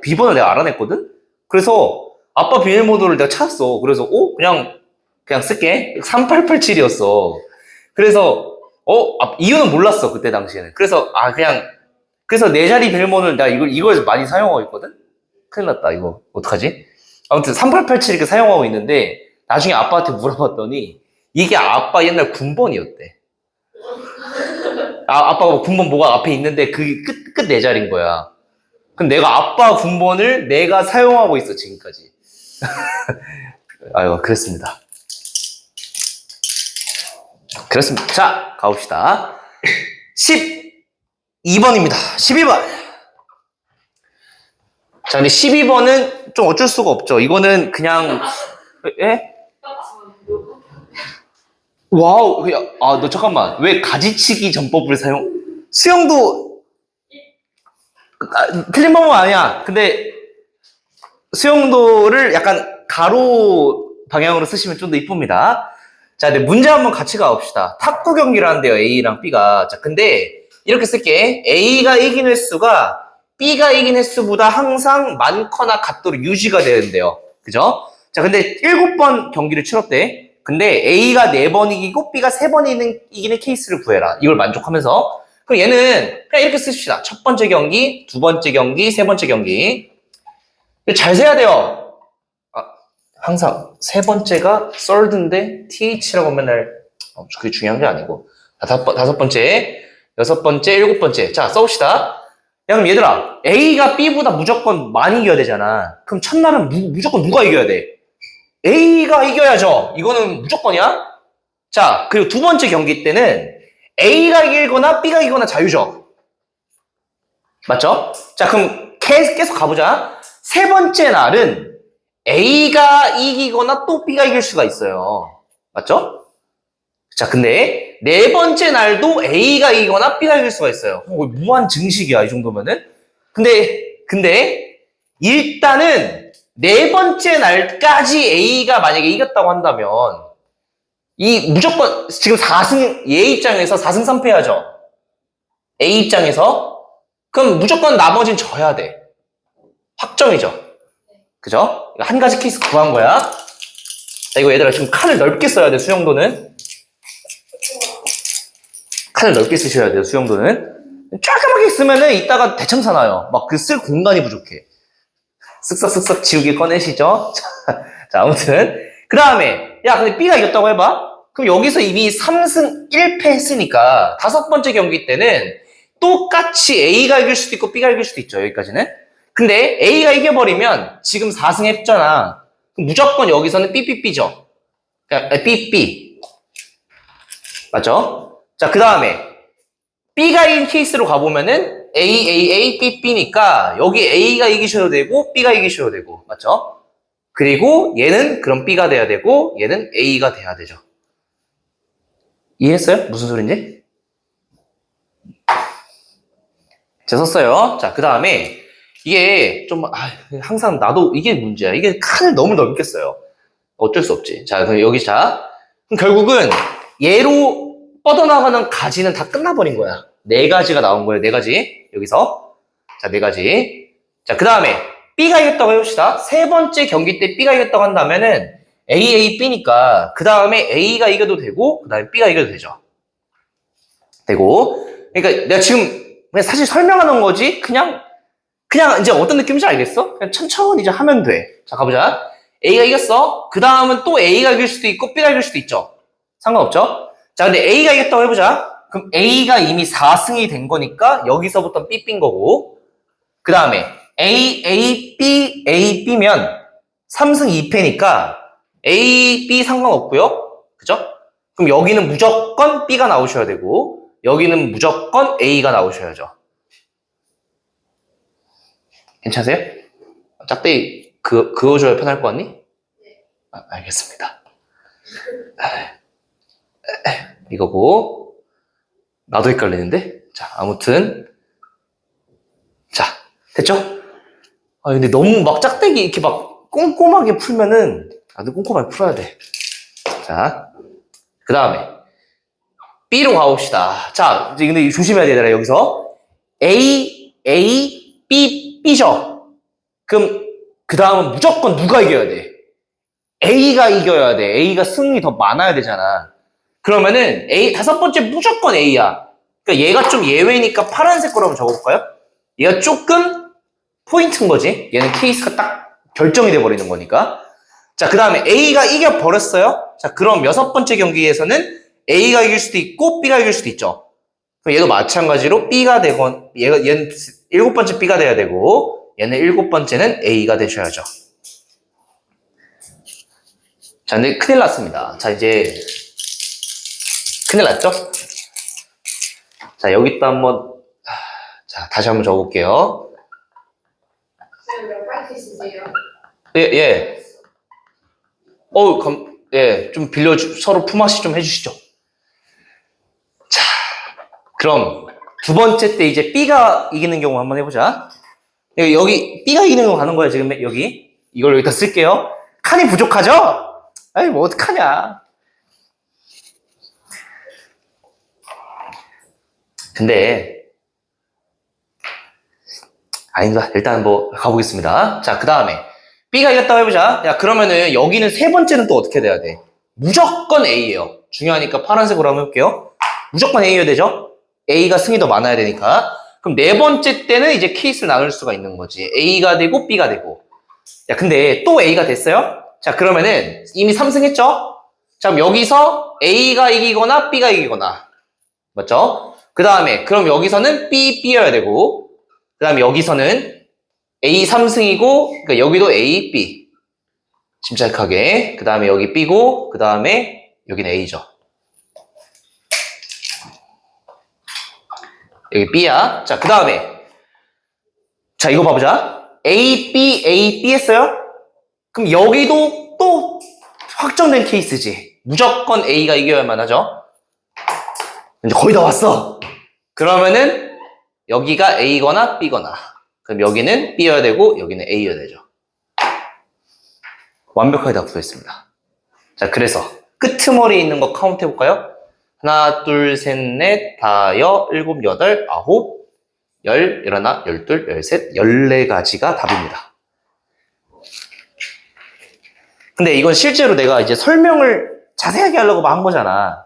비번을 내가 알아냈거든? 그래서 아빠 비밀번호를 내가 찾았어. 그래서, 그냥 쓸게. 3887이었어. 그래서, 이유는 몰랐어. 그때 당시에는. 그래서 네 자리 비밀번호를 내가 이걸 많이 사용하고 있거든? 큰일 났다. 이거, 어떡하지? 아무튼 3887 이렇게 사용하고 있는데, 나중에 아빠한테 물어봤더니, 이게 아빠 옛날 군번이었대. 아빠가 군번 뭐가 앞에 있는데, 그게 끝 네 자리인 거야. 그럼 내가 아빠 군번을 내가 사용하고 있어, 지금까지. 아유, 그랬습니다. 그렇습니다. 자, 가봅시다. 12번입니다. 12번. 자, 근데 12번은 좀 어쩔 수가 없죠. 이거는 그냥, 예? 와우, 너 잠깐만. 왜 가지치기 전법을 사용? 수영도, 틀린 방법 아니야. 근데, 수영도를 약간 가로 방향으로 쓰시면 좀 더 이쁩니다. 자, 근데 문제 한번 같이 가봅시다. 탁구 경기를 하는데요, A랑 B가. 자, 근데, 이렇게 쓸게. A가 이긴 횟수가 B가 이긴 횟수보다 항상 많거나 같도록 유지가 되는데요. 그죠? 자, 근데 7번 경기를 치렀대. 근데 A가 4번 이기고 B가 3번 이기는 케이스를 구해라. 이걸 만족하면서. 그럼 얘는 그냥 이렇게 쓰십시다. 첫 번째 경기, 두 번째 경기, 세 번째 경기. 잘 세야 돼요. 항상 세 번째가 썰드인데 TH라고 맨날 그게 중요한 게 아니고. 다섯 번째, 여섯 번째, 일곱 번째. 자, 써봅시다. 야, 그럼 얘들아, A가 B보다 무조건 많이 이겨야 되잖아. 그럼 첫날은 무조건 누가 이겨야 돼? A가 이겨야죠. 이거는 무조건이야. 자, 그리고 두 번째 경기 때는 A가 이기거나 B가 이기거나 자유죠. 맞죠? 자, 그럼 계속 가보자. 세 번째 날은 A가 이기거나 또 B가 이길 수가 있어요. 맞죠? 자, 근데 네 번째 날도 A가 이기거나 B가 이길 수가 있어요. 무한 증식이야, 이 정도면은. 근데 일단은 네 번째 날까지 A가 만약에 이겼다고 한다면 이 무조건 지금 4승 얘 입장에서 4승 3패하죠. A 입장에서 그럼 무조건 나머진 져야 돼. 확정이죠. 그죠? 한 가지 케이스 구한 거야. 자, 이거 얘들아 지금 칸을 넓게 써야 돼, 수영도는. 칸을 넓게 쓰셔야 돼요, 수영도는. 조그맣게 쓰면은 이따가 대참사 나요. 막 그 쓸 공간이 부족해. 쓱싹쓱싹 지우개 꺼내시죠? 자, 아무튼. 그 다음에, 야, 근데 B가 이겼다고 해봐? 그럼 여기서 이미 3승 1패 했으니까, 다섯 번째 경기 때는 똑같이 A가 이길 수도 있고 B가 이길 수도 있죠, 여기까지는. 근데 A가 이겨버리면 지금 4승 했잖아. 그럼 무조건 여기서는 B죠. 그러니까 B. 맞죠? 자, 그 다음에, B가 이긴 케이스로 가보면은 A, B니까 여기 A가 이기셔도 되고 B가 이기셔도 되고 맞죠? 그리고 얘는 그럼 B가 돼야 되고 얘는 A가 돼야 되죠. 이해했어요? 무슨 소린지? 제가 썼어요. 자, 그 다음에 이게 좀 항상 나도 이게 문제야. 이게 칸을 너무 넓게 써요. 어쩔 수 없지. 자, 그럼 여기 자 그럼 결국은 얘로 뻗어나가는 가지는 다 끝나버린 거야. 네 가지가 나온 거예요. 네 가지. 여기서. 자, 네 가지. 자, 그 다음에 B가 이겼다고 해봅시다. 세 번째 경기 때 B가 이겼다고 한다면은 B니까 그 다음에 A가 이겨도 되고 그 다음에 B가 이겨도 되죠. 되고. 그러니까 내가 지금 그냥 사실 설명하는 거지 그냥 이제 어떤 느낌인지 알겠어? 그냥 천천히 이제 하면 돼. 자, 가보자. A가 이겼어. 그 다음은 또 A가 이길 수도 있고 B가 이길 수도 있죠. 상관없죠? 자, 근데 A가 이겼다고 해보자. 그럼 A가 이미 4승이 된 거니까 여기서부터 B인 거고 그 다음에 A, B면 3승 2패니까 A, B 상관없고요. 그죠? 그럼 여기는 무조건 B가 나오셔야 되고 여기는 무조건 A가 나오셔야죠. 괜찮으세요? 짝대기 그어줘야 편할 것 같니? 알겠습니다. 이거고 나도 헷갈리는데 자 아무튼 자 됐죠? 근데 너무 막 짝대기 이렇게 막 꼼꼼하게 풀면은 나도 꼼꼼하게 풀어야 돼. 자 그 다음에 B로 가봅시다. 자 이제 근데 조심해야 되잖아. 여기서 A, B죠? 그럼 그 다음은 무조건 누가 이겨야 돼? A가 이겨야 돼. A가 승이 더 많아야 되잖아. 그러면은 다섯 번째 무조건 A야. 그러니까 얘가 좀 예외니까 파란색 거로 한번 적어볼까요? 얘가 조금 포인트인 거지. 얘는 케이스가 딱 결정이 돼버리는 거니까. 자, 그 다음에 A가 이겨버렸어요. 자, 그럼 여섯 번째 경기에서는 A가 이길 수도 있고 B가 이길 수도 있죠. 그럼 얘도 마찬가지로 B가 되건 얘는 일곱 번째 B가 돼야 되고 얘는 일곱 번째는 A가 되셔야죠. 자, 근데 큰일 났습니다. 자, 이제 큰일 났죠? 자, 여기다 한번 자, 다시 한번 적어볼게요. 쌤몇 파이트 쓰세요? 예, 예. 예, 좀 서로 품앗이 좀 해주시죠. 자, 그럼 두 번째 때 이제 B가 이기는 경우 한번 해보자. 여기 B가 이기는 경우 가는 거야, 지금 여기. 이걸 여기다 쓸게요. 칸이 부족하죠? 아이, 뭐 어떡하냐. 근데 아닙니다. 일단 뭐 가보겠습니다. 자, 그 다음에 B가 이겼다고 해보자. 야, 그러면은 여기는 세 번째는 또 어떻게 돼야 돼? 무조건 A예요. 중요하니까 파란색으로 한번 해볼게요. 무조건 A여야 되죠? A가 승이 더 많아야 되니까. 그럼 네 번째 때는 이제 케이스를 나눌 수가 있는 거지. A가 되고 B가 되고. 야, 근데 또 A가 됐어요? 자, 그러면은 이미 3승 했죠? 자, 그럼 여기서 A가 이기거나 B가 이기거나. 맞죠? 그 다음에 그럼 여기서는 B여야 되고, 그 다음에 여기서는 A 3승이고, 그러니까 여기도 A, B. 침착하게. 그 다음에 여기 B고, 그 다음에 여기는 A죠. 여기 B야. 자, 그 다음에. 자, 이거 봐보자. A, B 했어요? 그럼 여기도 또 확정된 케이스지. 무조건 A가 이겨야만 하죠. 이제 거의 다 왔어. 그러면은 여기가 A거나 B거나. 그럼 여기는 B여야 되고 여기는 A여야 되죠. 완벽하게 다 구했습니다. 자, 그래서 끄트머리에 있는 거 카운트 해볼까요? 하나, 둘, 셋, 넷, 다, 일곱, 여덟, 아홉, 열하나, 열둘, 열셋, 14가지가 답입니다. 근데 이건 실제로 내가 이제 설명을 자세하게 하려고 한 거잖아.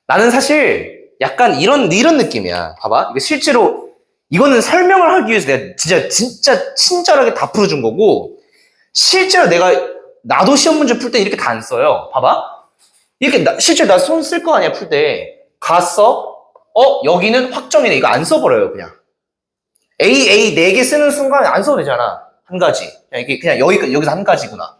나는 사실 약간 이런 느낌이야. 봐봐. 이거 실제로 이거는 설명을 하기 위해서 내가 진짜 친절하게 다 풀어준 거고, 실제로 나도 시험 문제 풀 때 이렇게 다 안 써요. 봐봐. 이렇게 실제로 나 손 쓸 거 아니야, 풀 때. 갔어? 여기는 확정이네. 이거 안 써버려요, 그냥. A 4개 쓰는 순간에 안 써도 되잖아. 한 가지. 이게 그냥 여기서 한 가지구나.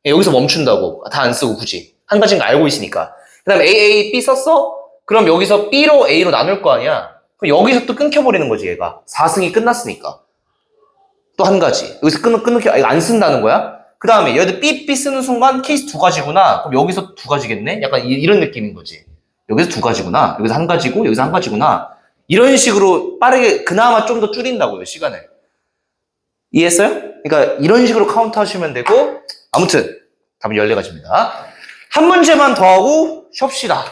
여기서 멈춘다고. 다 안 쓰고 굳이. 한 가지인 거 알고 있으니까. 그 다음에 A, B 썼어? 그럼 여기서 B로 A로 나눌 거 아니야? 그럼 여기서 또 끊겨버리는 거지, 얘가. 4승이 끝났으니까. 또 한 가지. 여기서 이거 안 쓴다는 거야? 그 다음에 얘들 B 쓰는 순간 케이스 2가지구나. 그럼 여기서 2가지겠네? 약간 이런 느낌인 거지. 여기서 2가지구나. 여기서 한 가지고, 여기서 한 가지구나. 이런 식으로 빠르게 그나마 좀 더 줄인다고요, 시간을. 이해했어요? 그러니까 이런 식으로 카운트 하시면 되고, 아무튼 답은 14가지입니다. 한 문제만 더 하고 쉬읍시다.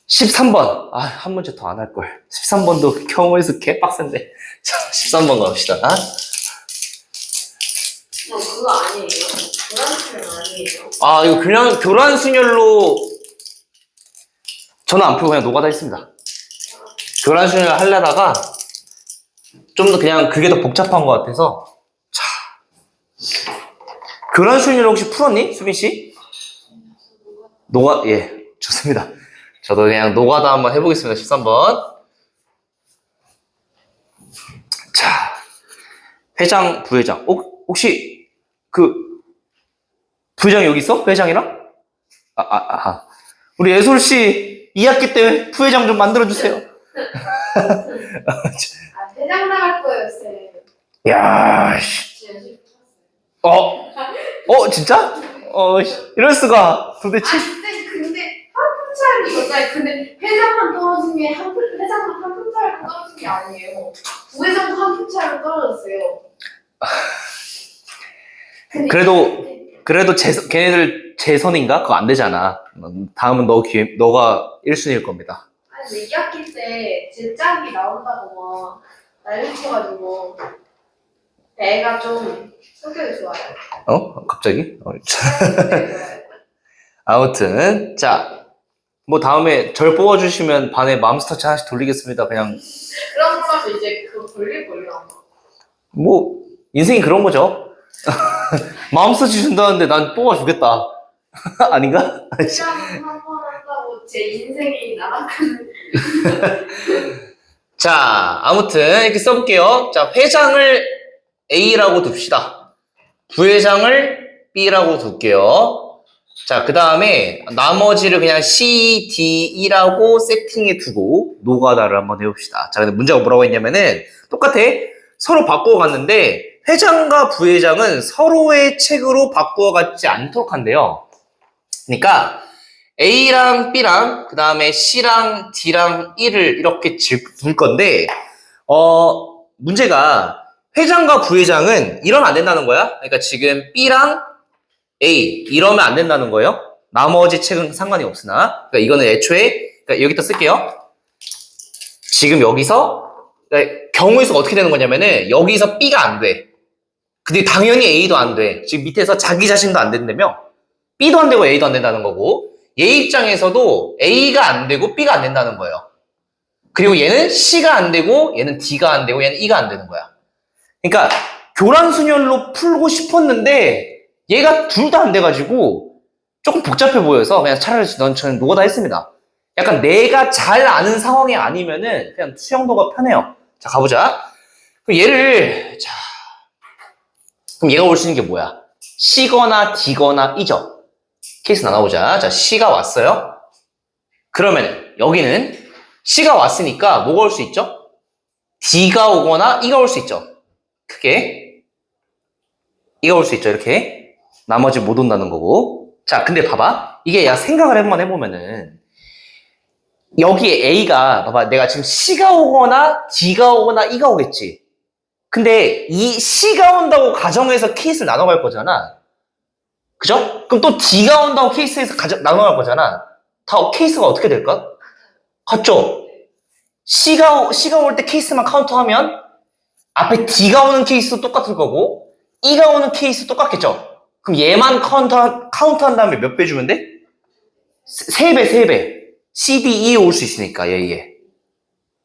13번. 한 문제 더 안 할걸. 13번도 경험에서 개빡센데. 자, 13번 갑시다. 그거 아니에요? 교란순열 아니에요? 이거 그냥 교란순열로 저는 안 풀고 그냥 노가다 했습니다. 교란순열 하려다가 좀 더 그냥 그게 더 복잡한 것 같아서. 자, 교란순열 혹시 풀었니? 수빈씨? 예, 좋습니다. 저도 그냥 노가다 한번 해보겠습니다. 13번. 자, 회장, 부회장. 혹시 부회장 여기 있어? 회장이랑? 우리 예솔씨 2학기 때 부회장 좀 만들어주세요. 회장 나갈 거예요, 쌤. 야, 씨. 진짜? 이럴 수가. 도대체. 쌤, 근데 한 푼짜리 여자애, 근데 회장만 떨어진 게 회장만 한 푼짜리로 떨어진 게 아니에요. 부회장도 한 푼짜리로 떨어졌어요. 그래도 걔네들 재선인가? 그거 안 되잖아. 다음은 너가 1순위일 겁니다. 아니, 근데 2학기 때 제 짝이 나온다고 막 난리 쳐가지고 애가 좀 성격이 좋아요. 갑자기? 성격이 좋아요. 아무튼, 자, 뭐 다음에 절 뽑아주시면 반에 맘스터치 하나씩 돌리겠습니다. 그냥, 그런 사람도 이제 그거 돌릴걸요, 아마. 뭐, 인생이 그런 거죠. 맘스터치 준다는데 난 뽑아주겠다. 아닌가? 회장 한번 한다고 제 인생이 날아가는. 자, 아무튼 이렇게 써볼게요. 자, 회장을 A라고 둡시다. 부회장을 B라고 둘게요. 자, 그 다음에 나머지를 그냥 C, D, E라고 세팅해 두고 노가다를 한번 해봅시다. 자, 근데 문제가 뭐라고 했냐면은 똑같아. 서로 바꾸어 갔는데 회장과 부회장은 서로의 책으로 바꾸어 갔지 않도록 한대요. 그러니까 A랑 B랑 그 다음에 C랑 D랑 E를 이렇게 둘 건데 문제가 회장과 부회장은 이러면 안 된다는 거야. 그러니까 지금 B랑 A 이러면 안 된다는 거예요. 나머지 책은 상관이 없으나 그러니까 이거는 애초에 그러니까 여기다 쓸게요. 지금 여기서 그러니까 경우의 수가 어떻게 되는 거냐면은 여기서 B가 안 돼. 근데 당연히 A도 안 돼. 지금 밑에서 자기 자신도 안 된다며 B도 안 되고 A도 안 된다는 거고 얘 입장에서도 A가 안 되고 B가 안 된다는 거예요. 그리고 얘는 C가 안 되고 얘는 D가 안 되고 얘는 E가 안 되는 거야. 그러니까 교란순열로 풀고 싶었는데 얘가 둘 다 안 돼가지고 조금 복잡해 보여서 그냥 차라리 저는 노가다 했습니다. 약간 내가 잘 아는 상황이 아니면은 그냥 수영도가 편해요. 자, 가보자. 그럼 그럼 얘가 올 수 있는 게 뭐야? C거나 D거나 E죠. 케이스 나눠보자. 자, C가 왔어요. 그러면 여기는 C가 왔으니까 뭐가 올 수 있죠? D가 오거나 E가 올 수 있죠. 크게 E가 올 수 있죠. 이렇게 나머지 못 온다는 거고. 자, 근데 봐봐. 이게 야 생각을 한번 해보면은 여기에 A가 봐봐. 내가 지금 C가 오거나 D가 오거나 E가 오겠지. 근데 이 C가 온다고 가정해서 케이스를 나눠갈 거잖아. 그죠? 그럼 또 D가 온다고 케이스에서 나눠갈 거잖아. 다 케이스가 어떻게 될까? 같죠? C가 올 때 케이스만 카운트하면 앞에 D가 오는 케이스도 똑같을 거고 E가 오는 케이스 똑같겠죠? 그럼 얘만 카운트한 다음에 몇 배 주면 돼? 3배, 3배. C, D, E 올 수 있으니까 얘.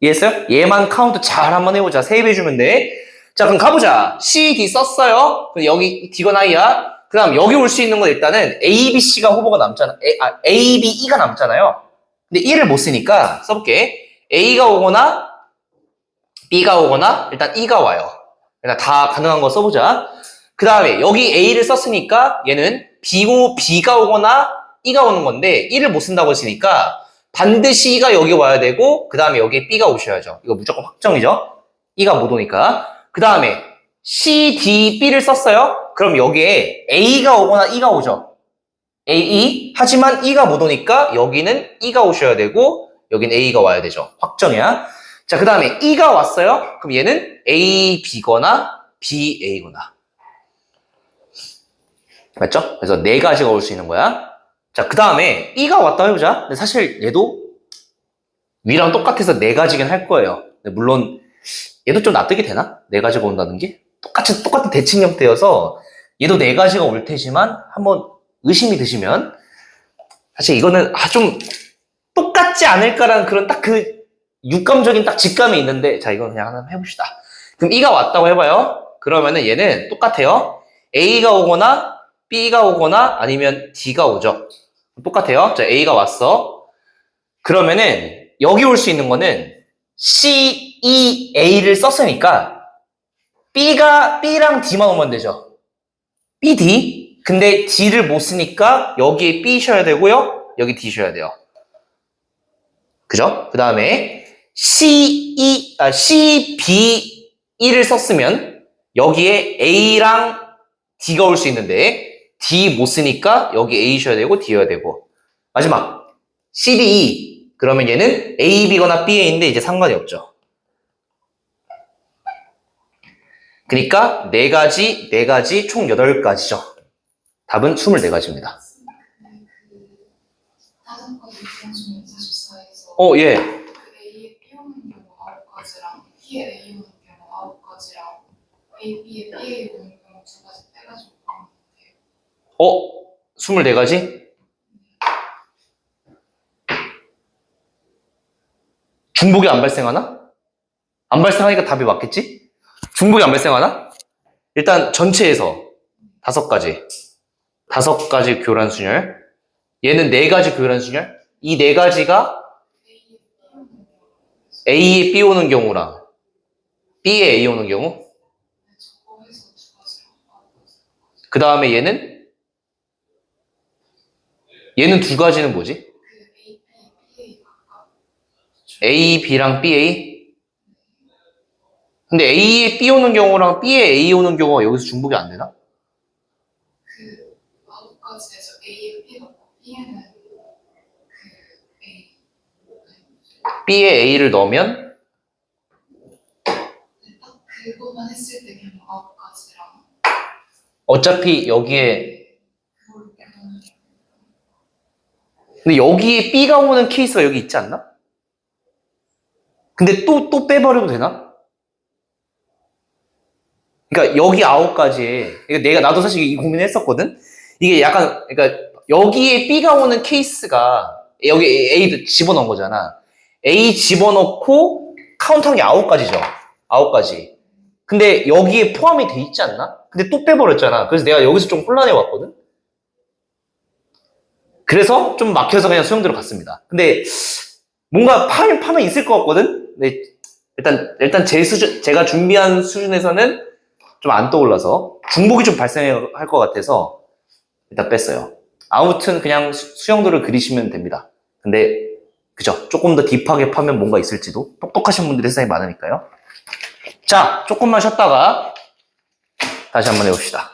이해했어요? 얘만 카운트 잘 한번 해보자. 3배 주면 돼. 자, 그럼 가보자. C, D 썼어요. 그럼 여기 D건 I야. 그 다음 여기 올 수 있는 건 일단은 A, B, C가 후보가 남잖아. A, B, E가 남잖아요. 근데 E를 못 쓰니까 써볼게. A가 오거나 B가 오거나 일단 E가 와요. 일단 다 가능한 거 써보자. 그 다음에 여기 A를 썼으니까 얘는 B가 오거나 E가 오는 건데 E를 못 쓴다고 했으니까 반드시 E가 여기 와야 되고 그 다음에 여기에 B가 오셔야죠. 이거 무조건 확정이죠. E가 못 오니까. 그 다음에 C, D, B를 썼어요. 그럼 여기에 A가 오거나 E가 오죠. A, E. 하지만 E가 못 오니까 여기는 E가 오셔야 되고 여기는 A가 와야 되죠. 확정이야. 자, 그 다음에 E가 왔어요. 그럼 얘는 A, B거나 B, A거나. 맞죠? 그래서 네 가지가 올 수 있는 거야. 자, 그 다음에 E가 왔다고 해보자. 근데 사실 얘도 위랑 똑같아서 네 가지긴 할 거예요. 근데 물론 얘도 좀 납득이 되나? 네 가지가 온다는 게? 똑같은 대칭 형태여서 얘도 네 가지가 올 테지만 한번 의심이 드시면 사실 이거는 좀 똑같지 않을까라는 그런 딱 그 육감적인 딱 직감이 있는데 자, 이건 그냥 하나 해봅시다. 그럼 E가 왔다고 해봐요. 그러면은 얘는 똑같아요. A가 오거나 B가 오거나 아니면 D가 오죠. 똑같아요. 자, A가 왔어. 그러면은 여기 올 수 있는 거는 C, E, A를 썼으니까 B랑 D만 오면 되죠. B, D. 근데 D를 못 쓰니까 여기에 B 쉬어야 되고요. 여기 D 쉬어야 돼요. 그죠? 그 다음에 C, B, E를 썼으면 여기에 A랑 D가 올 수 있는데 D 못 쓰니까 여기 A 쉬어야 되고 D여야 되고 마지막 C, D, E 그러면 얘는 A, B거나 B, A인데 이제 상관이 없죠. 그러니까 네 가지 총 8가지죠. 답은 24가지입니다. 다섯 가지 중에 44에서 예. A에 B 오는 경우 9가지랑 B에 A 오는 경우 9가지랑 A, B에 B 오는 경우 2가지 빼가지고 보면 돼요. 24가지? 중복이 안 발생하나? 안 발생하니까 답이 맞겠지? 중복이 안 발생하나? 일단 전체에서 5가지. 5가지 교란순열. 얘는 4가지 교란순열. 이 4가지가 A에 B 오는 경우랑 B에 A 오는 경우. 그 다음에 얘는 얘는 두 가지는 뭐지? 그 A, B, BA 각각. A, B랑 BA? 근데 A에 B 오는 경우랑 B에 A 오는 경우가 여기서 중복이 안 되나? 그 9가지에서 A에 B 넣고 B에는 그 A. B에 A를 넣으면 네, 딱 그것만 했을 때 그냥 9가지랑 어차피 여기에 그걸 그냥 근데 여기에 B가 오는 케이스가 여기 있지 않나? 근데 또 빼버려도 되나? 그러니까 여기 9가지에 그러니까 나도 사실 이 고민을 했었거든. 이게 약간 그러니까 여기에 B가 오는 케이스가 여기 A도 집어넣은 거잖아. A 집어넣고 카운트한 게 9가지죠. 9가지. 근데 여기에 포함이 돼 있지 않나? 근데 또 빼버렸잖아. 그래서 내가 여기서 좀 혼란해 왔거든. 그래서 좀 막혀서 그냥 수영대로 갔습니다. 근데 뭔가 파면 있을 것 같거든. 근데 일단 제가 준비한 수준에서는 좀 안 떠올라서 중복이 좀 발생할 것 같아서 일단 뺐어요. 아무튼 그냥 수영도를 그리시면 됩니다. 근데 그죠? 조금 더 딥하게 파면 뭔가 있을지도 똑똑하신 분들이 세상에 많으니까요. 자, 조금만 쉬었다가 다시 한번 해봅시다.